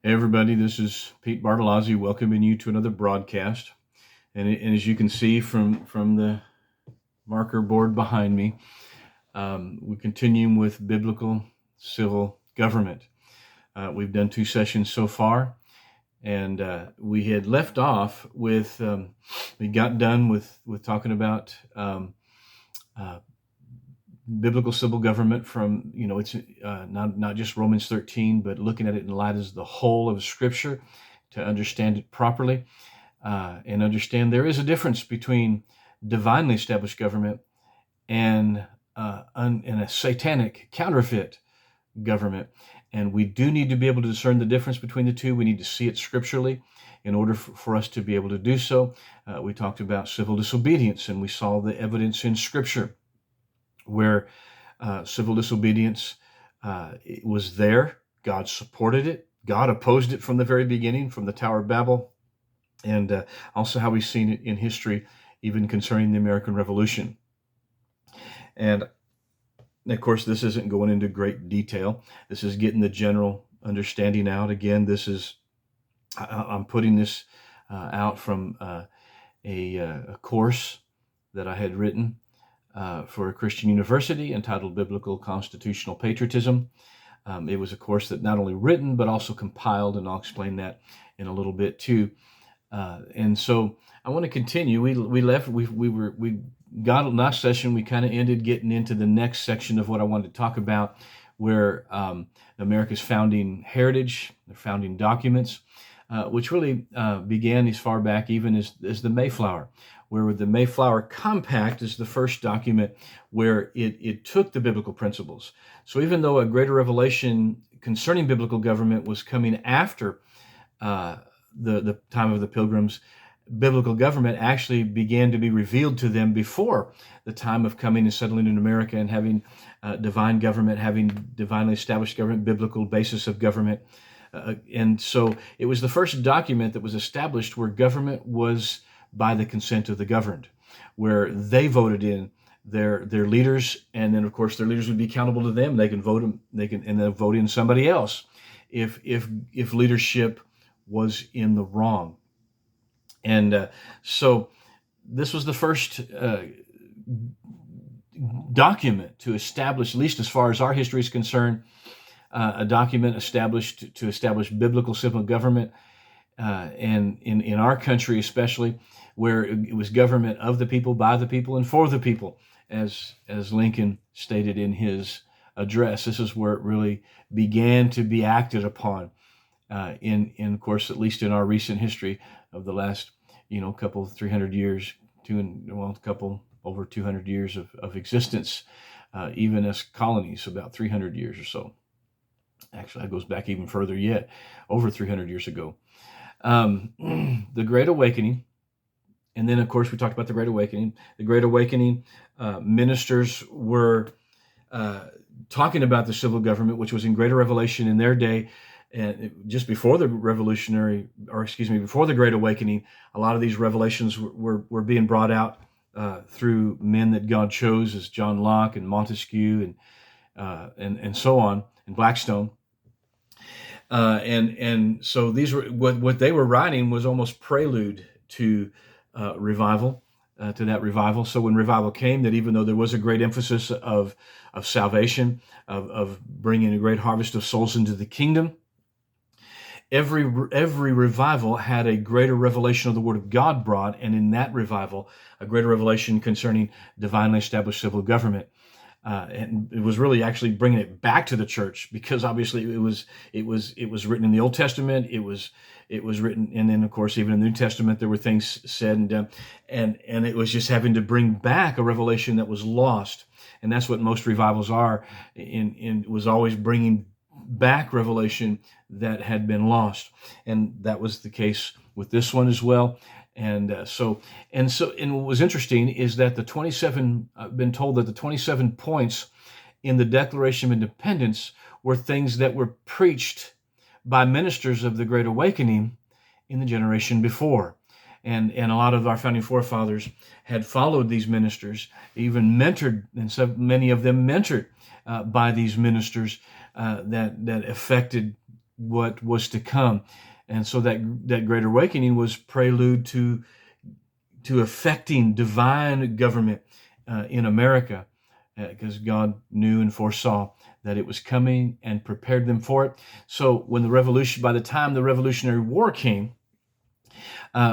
Hey everybody, this is Pete Bartolozzi welcoming you to another broadcast. And as you can see from the marker board behind me, we're continuing with biblical civil government. We've done 2 sessions so far, and we had left off with we got done with talking about uh, biblical civil government from it's not just Romans 13, but looking at it in light as the whole of Scripture to understand it properly. And understand there is a difference between divinely established government and and a satanic counterfeit government. And we do need to be able to discern the difference between the two. We need to see it scripturally in order for us to be able to do so. We talked about civil disobedience, and we saw the evidence in Scripture where civil disobedience it was there. God supported it. God opposed it from the very beginning, from the Tower of Babel, and also how we've seen it in history, even concerning the American Revolution. And of course, this isn't going into great detail. This is getting the general understanding out. Again, I'm putting this out from a course that I had written for a Christian university entitled Biblical Constitutional Patriotism. It was a course that not only written, but also compiled, and I'll explain that in a little bit too. And so I want to continue. We got last session. We kind of ended getting into the next section of what I wanted to talk about, where America's founding heritage, the founding documents, which really began as far back even as the Mayflower, where the Mayflower Compact is the first document where it took the biblical principles. So even though a greater revelation concerning biblical government was coming after the time of the Pilgrims, biblical government actually began to be revealed to them before the time of coming and settling in America and having divine government, having divinely established government, biblical basis of government. And so it was the first document that was established where government was by the consent of the governed, where they voted in their leaders, and then of course their leaders would be accountable to them. They can vote them, and then vote in somebody else if leadership was in the wrong. And so this was the first document to establish, at least as far as our history is concerned, a document established to establish biblical civil government, and in our country especially, where it was government of the people, by the people, and for the people, as Lincoln stated in his address. This is where it really began to be acted upon. In of course, at least in our recent history of the last, couple 300 years, couple over 200 years of existence, even as colonies, about 300 years or so. Actually, that goes back even further yet, over 300 years ago. The Great Awakening, and then of course we talked about the Great Awakening. The Great Awakening ministers were talking about the civil government, which was in greater revelation in their day. And just before the before the Great Awakening, a lot of these revelations were being brought out through men that God chose, as John Locke and Montesquieu and so on, and Blackstone. And so these were what they were writing was almost prelude to revival, to that revival. So when revival came, that even though there was a great emphasis of salvation, of bringing a great harvest of souls into the kingdom, every revival had a greater revelation of the Word of God brought, and in that revival, a greater revelation concerning divinely established civil government. And it was really actually bringing it back to the church, because obviously it was written in the Old Testament. It was written, and then of course even in the New Testament there were things said and done, and it was just having to bring back a revelation that was lost. And that's what most revivals are. In was always bringing back revelation that had been lost, and that was the case with this one as well. And what was interesting is that I've been told that the 27 points in the Declaration of Independence were things that were preached by ministers of the Great Awakening in the generation before. And a lot of our founding forefathers had followed these ministers, even mentored, and so many of them mentored by these ministers that affected what was to come. And so that Great Awakening was prelude to effecting divine government in America, because God knew and foresaw that it was coming and prepared them for it. So when by the time the Revolutionary War came,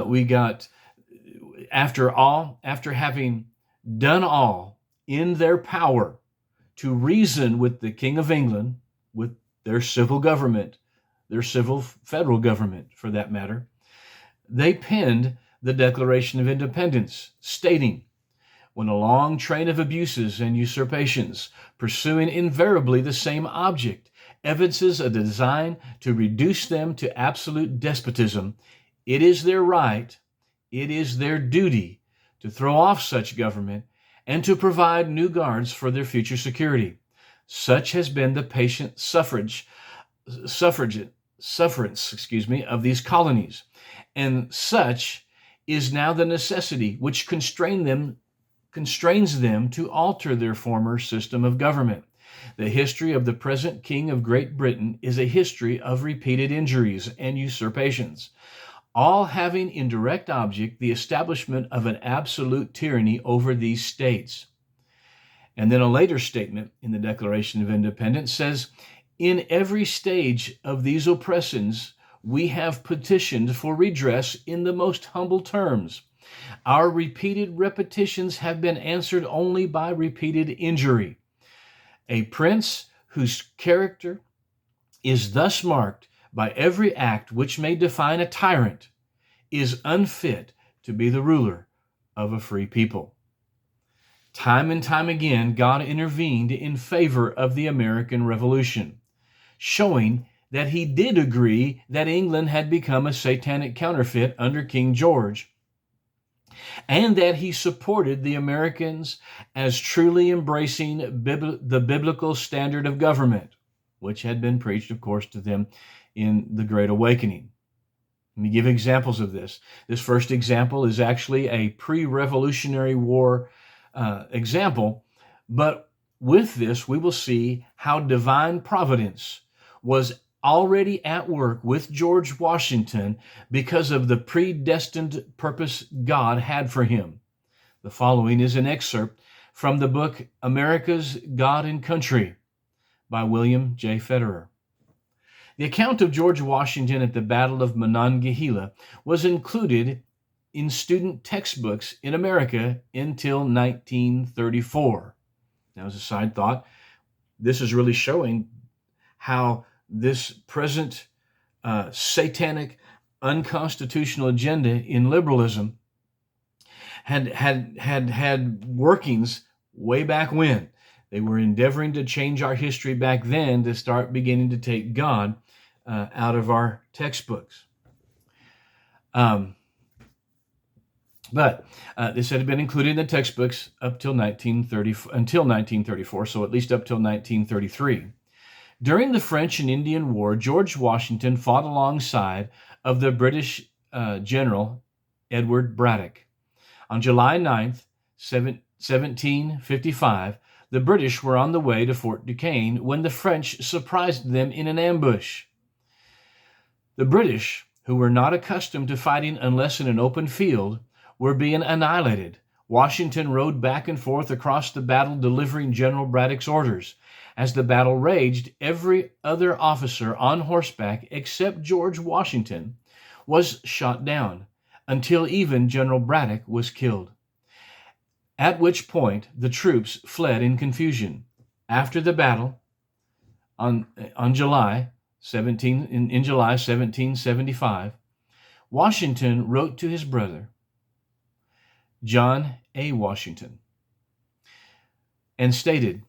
we got, after having done all in their power to reason with the King of England, with their civil government, their civil federal government for that matter, they penned the Declaration of Independence, stating, when a long train of abuses and usurpations, pursuing invariably the same object, evinces a design to reduce them to absolute despotism, it is their right, it is their duty to throw off such government and to provide new guards for their future security. Such has been the patient sufferance of these colonies, and such is now the necessity which constrains them to alter their former system of government. The history of the present King of Great Britain is a history of repeated injuries and usurpations, all having in direct object the establishment of an absolute tyranny over these states. And then a later statement in the Declaration of Independence says, in every stage of these oppressions, we have petitioned for redress in the most humble terms. Our repeated repetitions have been answered only by repeated injury. A prince whose character is thus marked by every act which may define a tyrant is unfit to be the ruler of a free people. Time and time again, God intervened in favor of the American Revolution, showing that he did agree that England had become a satanic counterfeit under King George, and that he supported the Americans as truly embracing the biblical standard of government, which had been preached, of course, to them in the Great Awakening. Let me give examples of this. This first example is actually a pre-Revolutionary War example, but with this we will see how divine providence was already at work with George Washington because of the predestined purpose God had for him. The following is an excerpt from the book America's God and Country by William J. Federer. The account of George Washington at the Battle of Monongahela was included in student textbooks in America until 1934. Now, as a side thought, this is really showing how this present satanic, unconstitutional agenda in liberalism had workings way back when. They were endeavoring to change our history back then to start beginning to take God out of our textbooks. But this had been included in the textbooks up till 1934, so at least up till 1933. During the French and Indian War, George Washington fought alongside of the British General Edward Braddock. On July 9th, 1755, the British were on the way to Fort Duquesne when the French surprised them in an ambush. The British, who were not accustomed to fighting unless in an open field, were being annihilated. Washington rode back and forth across the battle delivering General Braddock's orders. As the battle raged, every other officer on horseback except George Washington was shot down, until even General Braddock was killed. At which point the troops fled in confusion. After the battle, in July 1775, Washington wrote to his brother, John A. Washington, and stated,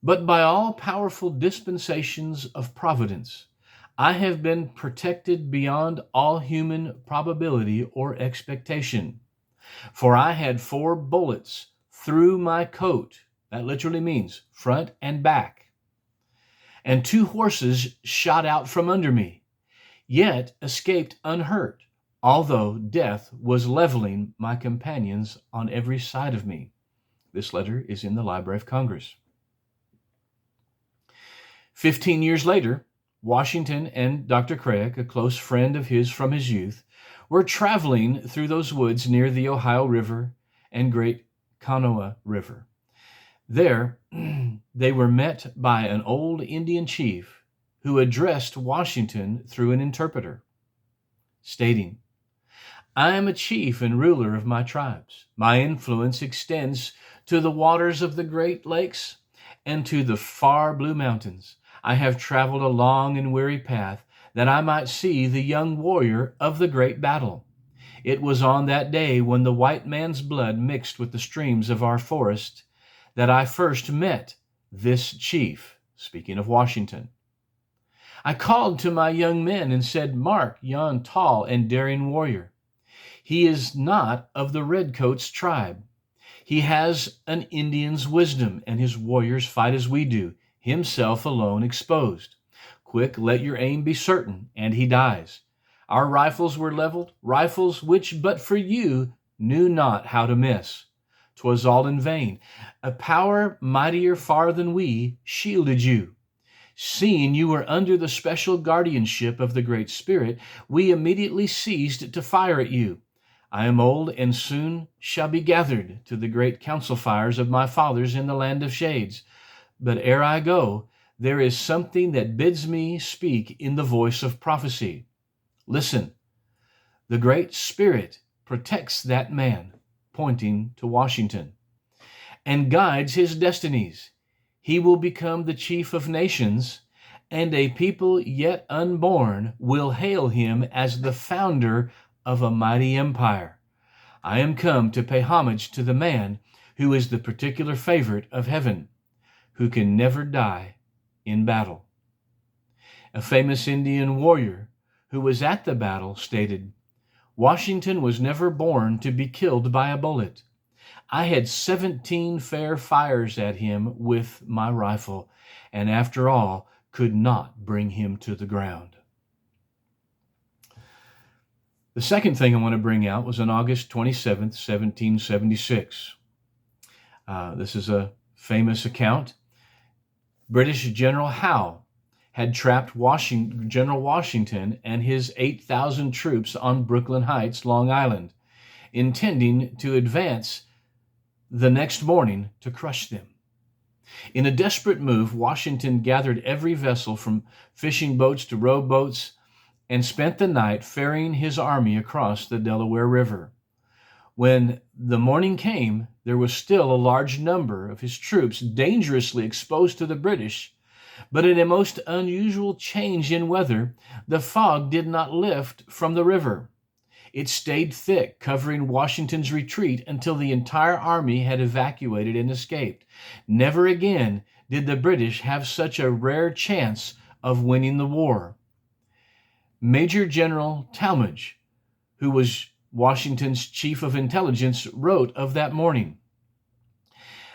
"But by all powerful dispensations of providence, I have been protected beyond all human probability or expectation. For I had 4 bullets through my coat," that literally means front and back, "and 2 horses shot out from under me, yet escaped unhurt, although death was leveling my companions on every side of me." This letter is in the Library of Congress. 15 years later, Washington and Dr. Craig, a close friend of his from his youth, were traveling through those woods near the Ohio River and Great Kanawha River. There, they were met by an old Indian chief who addressed Washington through an interpreter, stating, "I am a chief and ruler of my tribes. My influence extends to the waters of the Great Lakes and to the far blue mountains. I have traveled a long and weary path that I might see the young warrior of the great battle. It was on that day when the white man's blood mixed with the streams of our forest that I first met this chief," speaking of Washington. "I called to my young men and said, 'Mark yon tall and daring warrior. He is not of the redcoats tribe. He has an Indian's wisdom, and his warriors fight as we do, himself alone exposed. Quick, let your aim be certain, and he dies. Our rifles were leveled, rifles which but for you knew not how to miss. 'Twas all in vain. A power mightier far than we shielded you. Seeing you were under the special guardianship of the Great Spirit, we immediately ceased to fire at you. I am old and soon shall be gathered to the great council fires of my fathers in the land of shades. But ere I go, there is something that bids me speak in the voice of prophecy. Listen, the Great Spirit protects that man," pointing to Washington, "and guides his destinies. He will become the chief of nations, and a people yet unborn will hail him as the founder of a mighty empire. I am come to pay homage to the man who is the particular favorite of heaven, who can never die in battle." A famous Indian warrior who was at the battle stated, "Washington was never born to be killed by a bullet. I had 17 fair fires at him with my rifle, and after all could not bring him to the ground." The second thing I want to bring out was on August 27th, 1776. This is a famous account. British General Howe had trapped General Washington and his 8,000 troops on Brooklyn Heights, Long Island, intending to advance the next morning to crush them. In a desperate move, Washington gathered every vessel from fishing boats to rowboats and spent the night ferrying his army across the Delaware River. When the morning came, there was still a large number of his troops dangerously exposed to the British, but in a most unusual change in weather, the fog did not lift from the river. It stayed thick, covering Washington's retreat until the entire army had evacuated and escaped. Never again did the British have such a rare chance of winning the war. Major General Talmadge, who was Washington's chief of intelligence, wrote of that morning,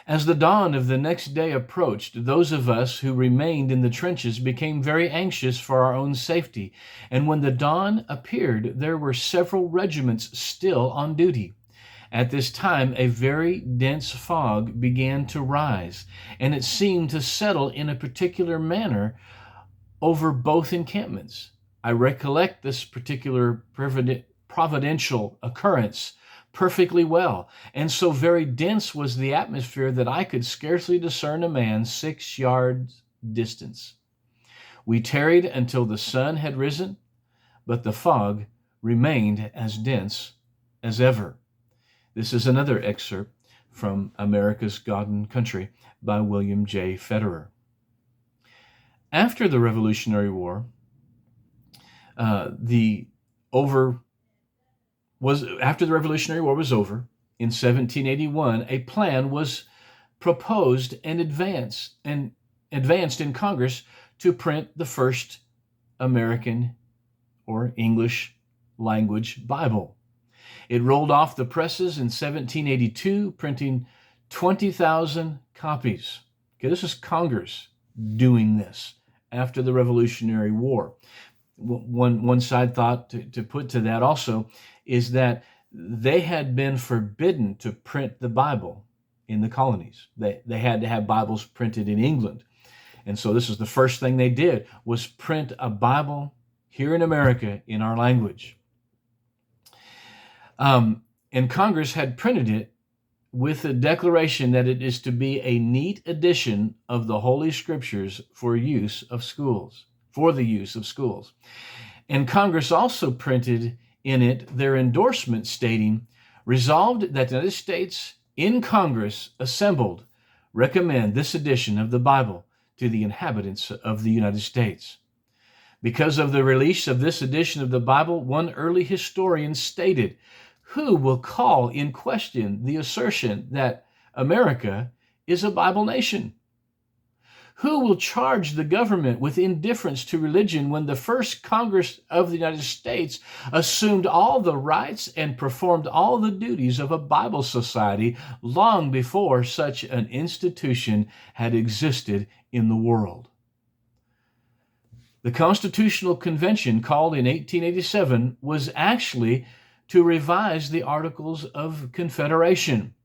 "As the dawn of the next day approached, those of us who remained in the trenches became very anxious for our own safety, and when the dawn appeared, there were several regiments still on duty. At this time, a very dense fog began to rise, and it seemed to settle in a particular manner over both encampments. I recollect this particular providential occurrence perfectly well, and so very dense was the atmosphere that I could scarcely discern a man 6 yards distance. We tarried until the sun had risen, but the fog remained as dense as ever." This is another excerpt from America's God and Country by William J. Federer. After the Revolutionary War, after the Revolutionary War was over, in 1781, a plan was proposed and advanced in Congress to print the first American or English language Bible. It rolled off the presses in 1782, printing 20,000 copies. Okay, this is Congress doing this after the Revolutionary War. One side thought to put to that also is that they had been forbidden to print the Bible in the colonies. They had to have Bibles printed in England. And so this is the first thing they did, was print a Bible here in America in our language. And Congress had printed it with a declaration that it is to be a neat edition of the Holy Scriptures for the use of schools. And Congress also printed in it their endorsement stating, resolved that the United States in Congress assembled recommend this edition of the Bible to the inhabitants of the United States. Because of the release of this edition of the Bible, one early historian stated, who will call in question the assertion that America is a Bible nation? Who will charge the government with indifference to religion when the first Congress of the United States assumed all the rights and performed all the duties of a Bible society long before such an institution had existed in the world? The Constitutional Convention, called in 1887, was actually to revise the Articles of Confederation.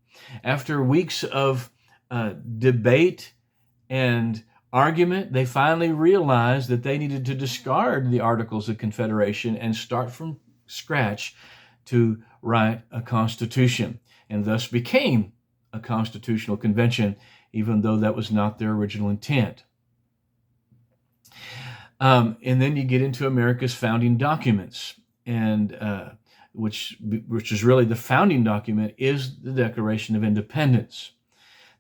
After weeks of debate and argument, they finally realized that they needed to discard the Articles of Confederation and start from scratch to write a constitution, and thus became a constitutional convention, even though that was not their original intent. And then you get into America's founding documents, and which is really the founding document, is the Declaration of Independence.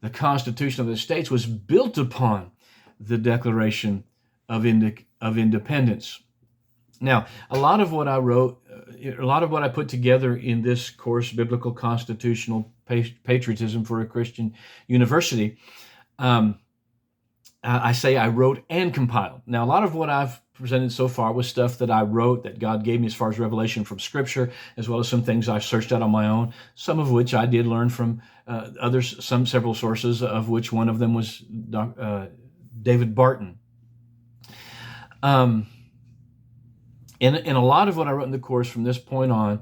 The Constitution of the States was built upon the Declaration of Independence. Now, a lot of what I wrote, a lot of what I put together in this course, Biblical Constitutional Patriotism for a Christian University, I say I wrote and compiled. Now, a lot of what I've presented so far was stuff that I wrote, that God gave me as far as revelation from Scripture, as well as some things I searched out on my own, some of which I did learn from several sources, of which one of them was David Barton. And a lot of what I wrote in the course from this point on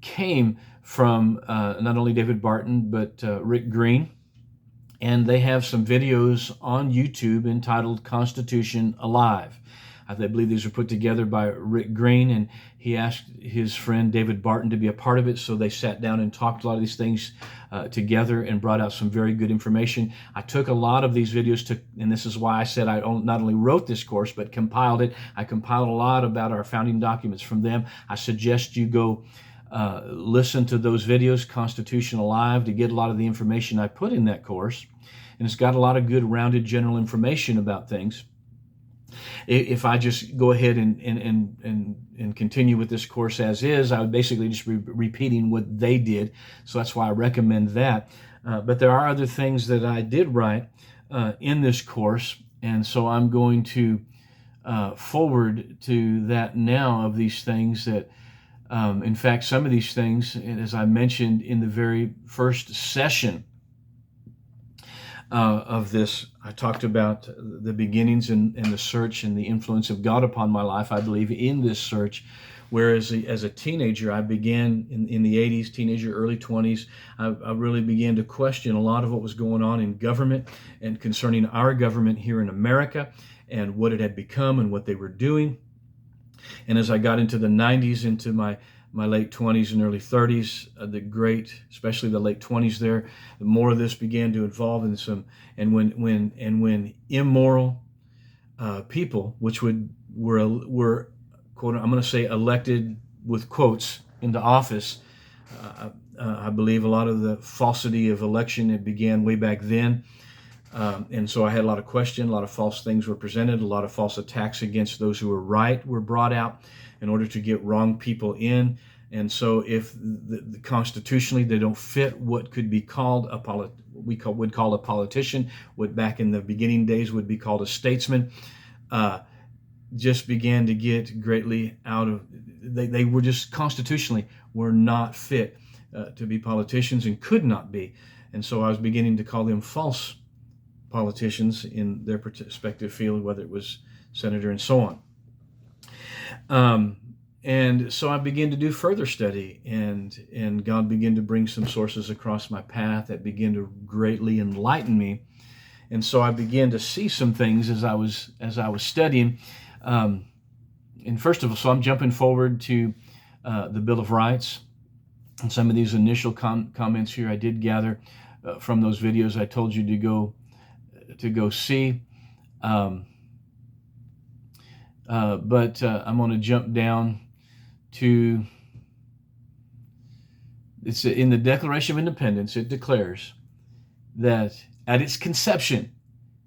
came from not only David Barton, but Rick Green. And they have some videos on YouTube entitled Constitution Alive. I believe these were put together by Rick Green, and he asked his friend David Barton to be a part of it, so they sat down and talked a lot of these things together and brought out some very good information. I took a lot of these videos, and this is why I said I not only wrote this course, but compiled it. I compiled a lot about our founding documents from them. I suggest you go listen to those videos, Constitution Alive, to get a lot of the information I put in that course. And it's got a lot of good, rounded, general information about things. If I just go ahead and continue with this course as is, I would basically just be repeating what they did. So that's why I recommend that. But there are other things that I did write in this course, and so I'm going to forward to that now, of these things that, in fact, some of these things, as I mentioned in the very first session of this, I talked about the beginnings and the search and the influence of God upon my life, I believe, in this search. Whereas as a teenager, I began in the 80s, teenager, early 20s, I really began to question a lot of what was going on in government and concerning our government here in America and what it had become and what they were doing. And as I got into the 90s, into my late 20s and early 30s, especially the late 20s there, the more of this began to evolve in some, and when immoral people, which were quote, I'm going to say elected with quotes into office, I believe a lot of the falsity of election, it began way back then. And so I had a lot of questions, a lot of false things were presented, a lot of false attacks against those who were right were brought out in order to get wrong people in. And so if constitutionally they don't fit what could be called would call a politician, what back in the beginning days would be called a statesman, just began to get greatly out of, they were just constitutionally were not fit to be politicians and could not be. And so I was beginning to call them false politicians in their respective field, whether it was senator and so on. And so I began to do further study, and God began to bring some sources across my path that began to greatly enlighten me And so I began to see some things as I was studying. And first of all, so I'm jumping forward to the Bill of Rights. And some of these initial comments here I did gather from those videos I told you to go see. But I'm going to jump down to, it's in the Declaration of Independence. It declares that at its conception,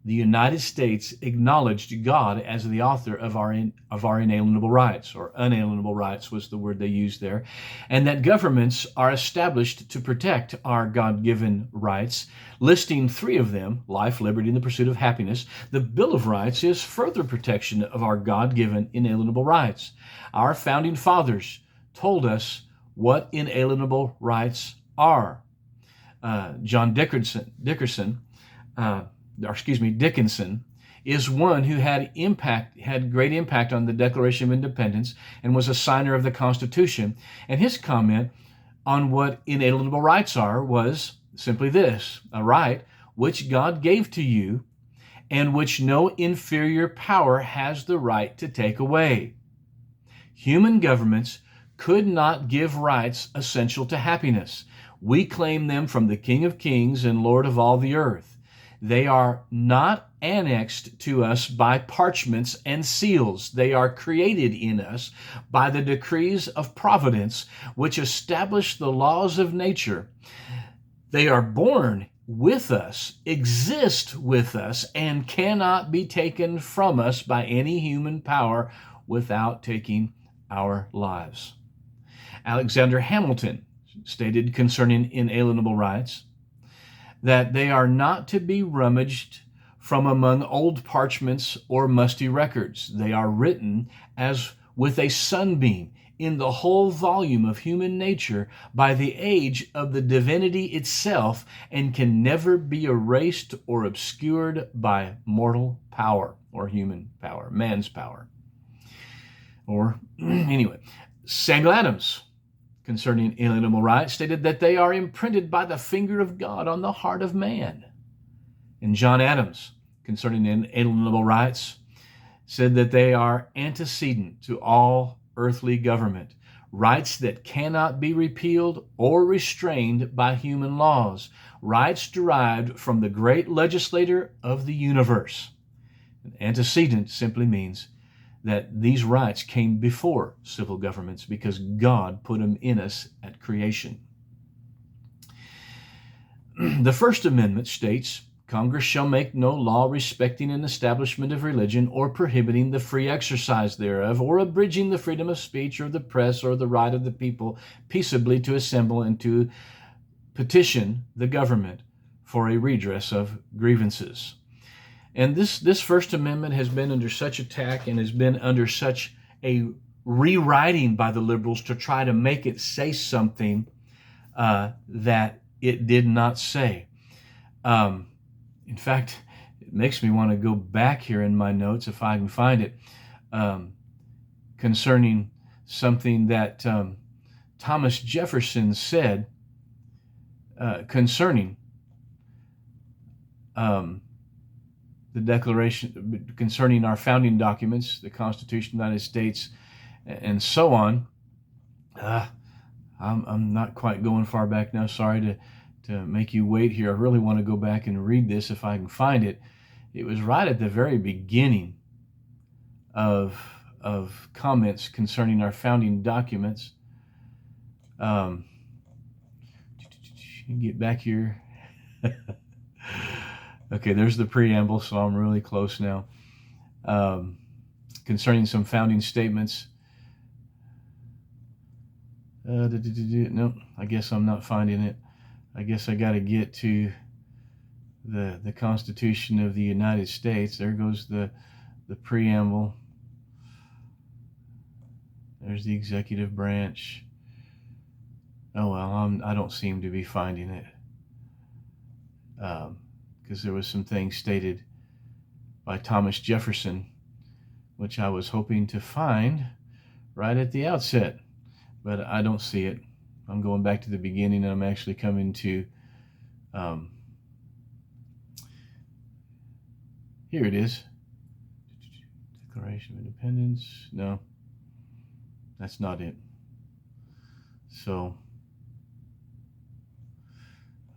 the United States acknowledged God as the author of our inalienable rights, or unalienable rights was the word they used there, and that governments are established to protect our God-given rights, listing 3 of them: life, liberty, and the pursuit of happiness. The Bill of Rights is further protection of our God-given inalienable rights. Our founding fathers told us what inalienable rights are. John Dickinson is one who had great impact on the Declaration of Independence and was a signer of the Constitution. And his comment on what inalienable rights are was simply this: a right which God gave to you and which no inferior power has the right to take away. Human governments could not give rights essential to happiness. We claim them from the King of Kings and Lord of all the earth. They are not annexed to us by parchments and seals. They are created in us by the decrees of providence, which establish the laws of nature. They are born with us, exist with us, and cannot be taken from us by any human power without taking our lives. Alexander Hamilton stated concerning inalienable rights that they are not to be rummaged from among old parchments or musty records. They are written as with a sunbeam in the whole volume of human nature by the age of the divinity itself, and can never be erased or obscured by mortal power or human power, man's power. Or anyway, Samuel Adams, concerning inalienable rights, stated that they are imprinted by the finger of God on the heart of man. And John Adams, concerning inalienable rights, said that they are antecedent to all earthly government, rights that cannot be repealed or restrained by human laws, rights derived from the great legislator of the universe. Antecedent simply means that these rights came before civil governments because God put them in us at creation. The First Amendment states, Congress shall make no law respecting an establishment of religion or prohibiting the free exercise thereof or abridging the freedom of speech or the press or the right of the people peaceably to assemble and to petition the government for a redress of grievances. And this First Amendment has been under such attack and has been under such a rewriting by the liberals to try to make it say something that it did not say. In fact, it makes me want to go back here in my notes, if I can find it, concerning something that Thomas Jefferson said concerning the Declaration, concerning our founding documents, the Constitution of the United States, and so on. I'm not quite going far back now. Sorry to make you wait here. I really want to go back and read this if I can find it. It was right at the very beginning of comments concerning our founding documents. Get back here. Okay, there's the preamble, so I'm really close now. Concerning some founding statements. No, I guess I'm not finding it. I guess I got to get to the Constitution of the United States. There goes the preamble. There's the executive branch. Oh well, I don't seem to be finding it. Because there was some things stated by Thomas Jefferson, which I was hoping to find right at the outset, but I don't see it. I'm going back to the beginning, and I'm actually coming to Here it is. Declaration of Independence. No, that's not it. So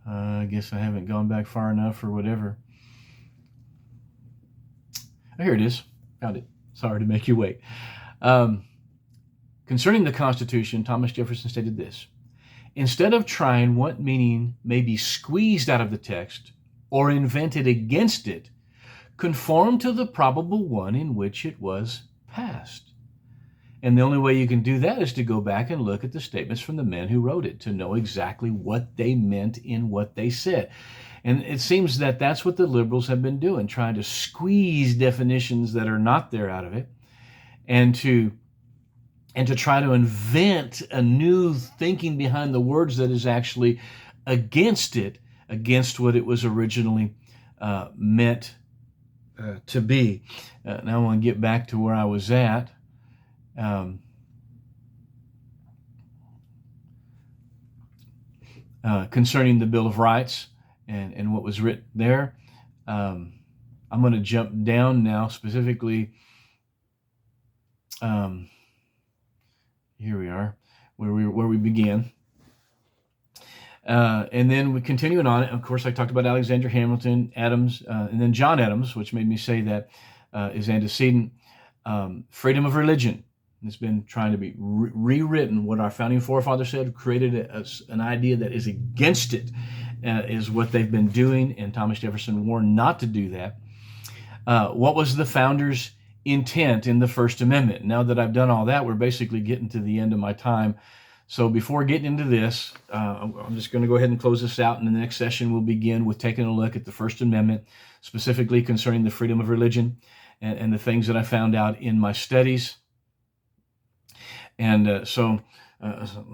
I guess I haven't gone back far enough or whatever. Oh, here it is. Found it. Sorry to make you wait. Concerning the Constitution, Thomas Jefferson stated this: instead of trying what meaning may be squeezed out of the text or invented against it, conform to the probable one in which it was passed. And the only way you can do that is to go back and look at the statements from the men who wrote it to know exactly what they meant in what they said. And it seems that that's what the liberals have been doing, trying to squeeze definitions that are not there out of it, and to try to invent a new thinking behind the words that is actually against it, against what it was originally meant to be. Now I want to get back to where I was at. Concerning the Bill of Rights and what was written there. I'm going to jump down now specifically. Here we are, where we began. And then we continuing on it. Of course, I talked about Alexander Hamilton, Adams, and then John Adams, which made me say that is antecedent. Freedom of religion has been trying to be rewritten. What our founding forefathers said, created an idea that is against it, is what they've been doing. And Thomas Jefferson warned not to do that. What was the founders' intent in the First Amendment? Now that I've done all that, we're basically getting to the end of my time. So before getting into this, I'm just going to go ahead and close this out. In the next session, we'll begin with taking a look at the First Amendment, specifically concerning the freedom of religion and the things that I found out in my studies. And so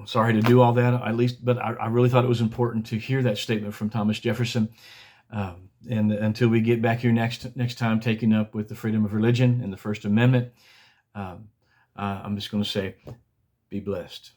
sorry to do all that, but I really thought it was important to hear that statement from Thomas Jefferson. And until we get back here next time, taking up with the freedom of religion and the First Amendment, I'm just going to say, be blessed.